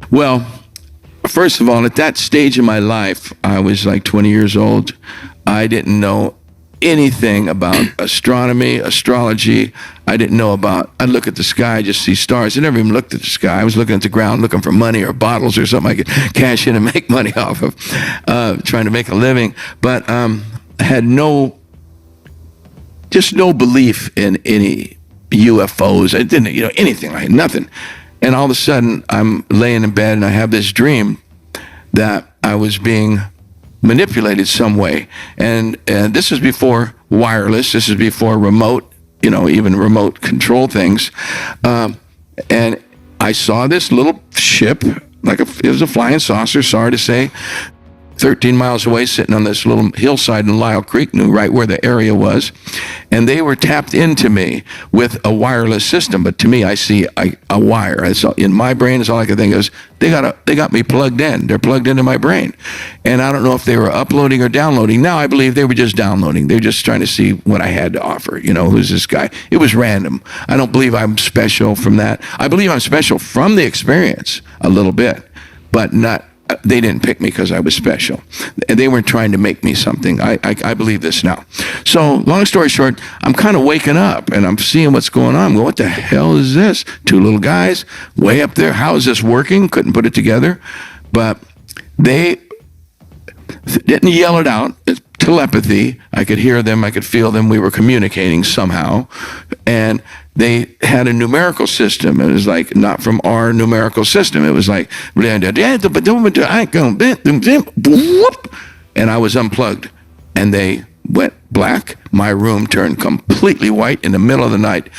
Well, first of all, at that stage in my life, I was like 20 years old. I didn't know anything about astronomy, astrology. I didn't know about, I'd look at the sky, just see stars. I never even looked at the sky. I was looking at the ground, looking for money or bottles or something I could cash in and make money off of, trying to make a living. But I had just no belief in any UFOs. I didn't, anything like nothing. And all of a sudden, I'm laying in bed and I have this dream that I was being manipulated some way. And this is before wireless. This is before remote, even remote control things. And I saw this little ship, it was a flying saucer, sorry to say, 13 miles away, sitting on this little hillside in Lyle Creek, knew right where the area was. And they were tapped into me with a wireless system. But to me, I see a wire. In my brain, is all I can think is, they got me plugged in. They're plugged into my brain. And I don't know if they were uploading or downloading. Now I believe they were just downloading. They were just trying to see what I had to offer. Who's this guy? It was random. I don't believe I'm special from that. I believe I'm special from the experience a little bit, but not. They didn't pick me because I was special. They weren't trying to make me something. I believe this now. So long story short, I'm kind of waking up and I'm seeing what's going on. I'm going, what the hell is this? Two little guys way up there. How is this working? Couldn't put it together. But they didn't yell it out. It's telepathy. I could hear them. I could feel them. We were communicating somehow. And they had a numerical system. It was like not from our numerical system. It was like, and I was unplugged. And they went black. My room turned completely white in the middle of the night.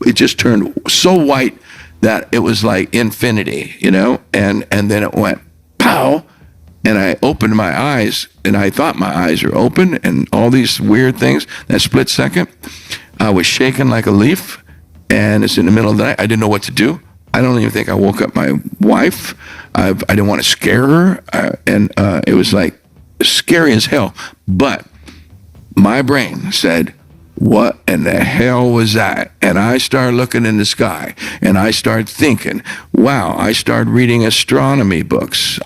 It just turned so white that it was like infinity, and then it went pow. And I opened my eyes, and I thought my eyes were open, and all these weird things. That split second, I was shaking like a leaf, and it's in the middle of the night. I didn't know what to do. I don't even think I woke up my wife. I didn't want to scare her, and it was like scary as hell. But my brain said, what in the hell was that? And I started looking in the sky, and I started thinking, wow. I started reading astronomy books.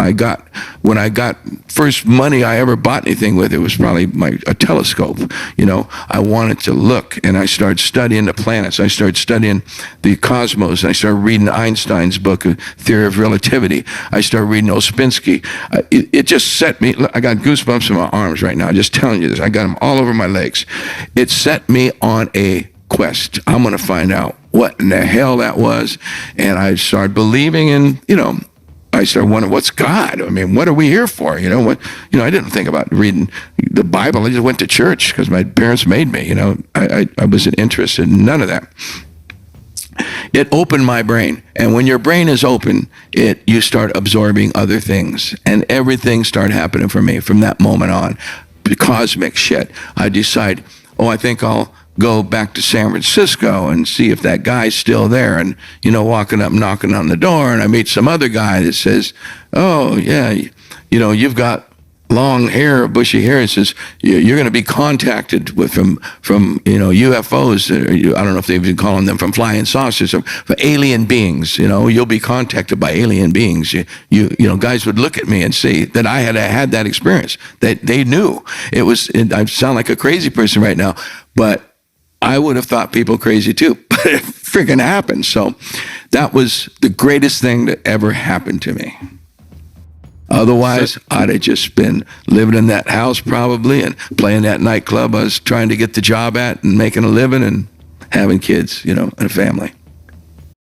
When I got first money I ever bought anything with, it was probably a telescope. I wanted to look, and I started studying the planets. I started studying the cosmos, and I started reading Einstein's book, Theory of Relativity. I started reading Ouspensky. It just set me, I got goosebumps in my arms right now, just telling you this. I got them all over my legs. It set me on a quest. I'm going to find out what in the hell that was. And I started believing in, I started wondering, what's God? I mean, what are we here for? I didn't think about reading the Bible. I just went to church because my parents made me, I wasn't interested in none of that. It opened my brain. And when your brain is open, you start absorbing other things. And everything started happening for me from that moment on. The cosmic shit. I decide, I think I'll go back to San Francisco and see if that guy's still there. And, walking up, knocking on the door, and I meet some other guy that says, oh, yeah, you've got long hair, bushy hair. It says, you're going to be contacted from UFOs. I don't know if they've been calling them from flying saucers or from alien beings. You'll be contacted by alien beings. Guys would look at me and say that I had that experience, that they knew. I sound like a crazy person right now, but I would have thought people crazy too, but it freaking happened. So that was the greatest thing that ever happened to me. Otherwise, I'd have just been living in that house probably and playing that nightclub I was trying to get the job at and making a living and having kids, and a family.